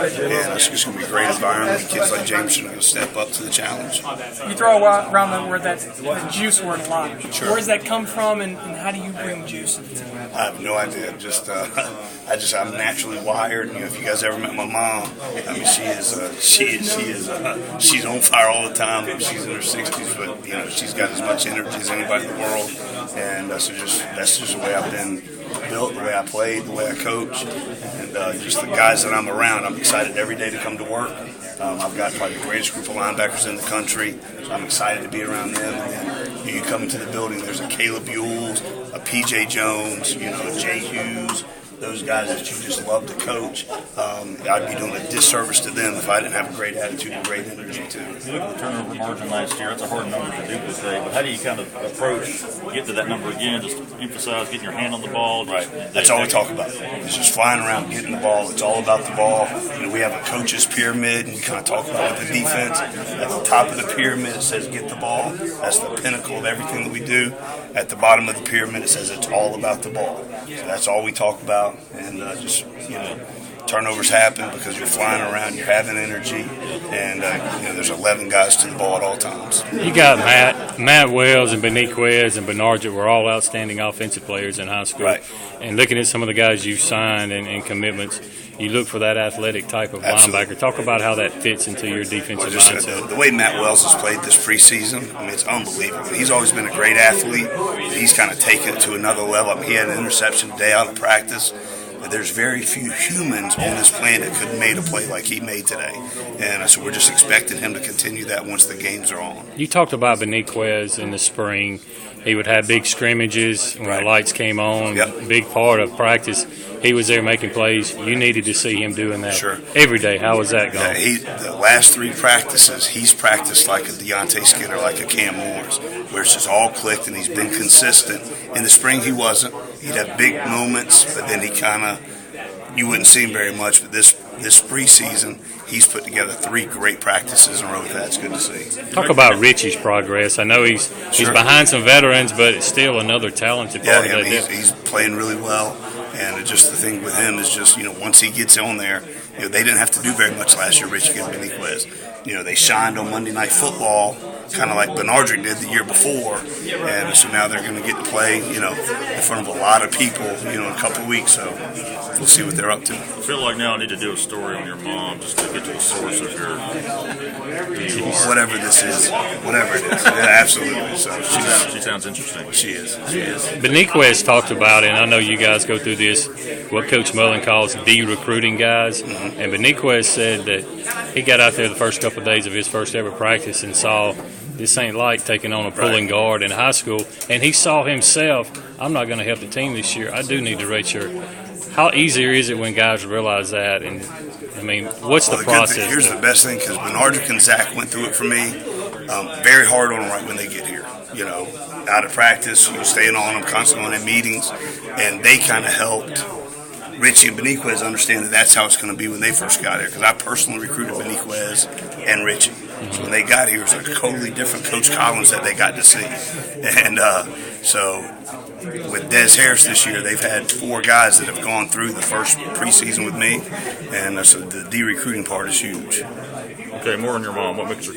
and it's just going to be a great environment. Kids like Jameson are going to step up to the challenge. You throw around the word that juice word a lot. Sure. Where does that come from, and how do you bring juice to the team? I have no idea. I'm naturally wired. If you guys ever met my mom, I mean, she's on fire all the time. She's in her 60s, but she's got as much energy as anybody in the world, and that's just the way I've been built, the way I played, the way I coach, and just the guys that I'm around. I'm excited every day to come to work. I've got probably the greatest group of linebackers in the country, so I'm excited to be around them. And then you come into the building, there's a Caleb Buells, a P.J. Jones, a Jay Hughes, those guys that you just love to coach. I'd be doing a disservice to them if I didn't have a great attitude and great energy too. You look at the turnover margin last year, that's a hard number to duplicate, but how do you kind of approach, get to that number again, just emphasize getting your hand on the ball? Right. That's all we talk about. It's just flying around, getting the ball. It's all about the ball. We have a coach's pyramid, and we kind of talk about the defense. At the top of the pyramid, it says get the ball. That's the pinnacle of everything that we do. At the bottom of the pyramid, it says it's all about the ball. So that's all we talk about, and turnovers happen because you're flying around, you're having energy, and there's 11 guys to the ball at all times. You got Matt Wells and Beniquez and Bernard were all outstanding offensive players in high school. Right. And looking at some of the guys you've signed and commitments, you look for that athletic type of Absolutely. linebacker. Talk about how that fits into your defensive mindset. The way Matt Wells has played this preseason, I mean, it's unbelievable. He's always been a great athlete. He's kind of taken it to another level. I mean, he had an interception today out of practice. There's very few humans on this planet could have made a play like he made today. And so we're just expecting him to continue that once the games are on. You talked about Beniquez in the spring. He would have big scrimmages when the lights came on. Yep. Big part of practice. He was there making plays. You needed to see him doing that every day. How was that going? The last 3 practices, he's practiced like a Deontay Skinner, like a Cam Morris, where it's just all clicked and he's been consistent. In the spring, he wasn't. He'd have big moments, but then he you wouldn't see him very much. But this preseason, he's put together 3 great practices in a row. That's good to see. Talk about Richie's progress. I know he's behind some veterans, but it's still another talented part of that. He's playing really well. And just the thing with him is just, once he gets on there, they didn't have to do very much last year, Richie and Beniquez. They shined on Monday Night Football, kind of like Bernardrick did the year before. And so now they're going to get to play, in front of a lot of people, in a couple of weeks. So we'll see what they're up to. I feel like now I need to do a story on your mom just to get to the source of your whatever this is, whatever it is. Yeah, absolutely. So she sounds interesting. She is. Beniquez talked about, and I know you guys go through this, what Coach Mullen calls de-recruiting guys. Mm-hmm. And Beniquez said that he got out there the first couple of days of his first ever practice and saw this ain't like taking on a pulling guard in high school. And he saw himself, I'm not going to help the team this year. I do need to redshirt. How easier is it when guys realize that? And, I mean, what's the process? Here's the best thing, because Bernardrick and Zach went through it for me. Very hard on them right when they get here. Out of practice, staying on them, constantly on their meetings. And they kind of helped Richie and Beniquez understand that that's how it's going to be when they first got here, because I personally recruited Beniquez and Richie. So when they got here, it was a totally different Coach Collins that they got to see. And so with Des Harris this year, they've had 4 guys that have gone through the first preseason with me, and so the de-recruiting part is huge. Okay, more on your mom. What makes her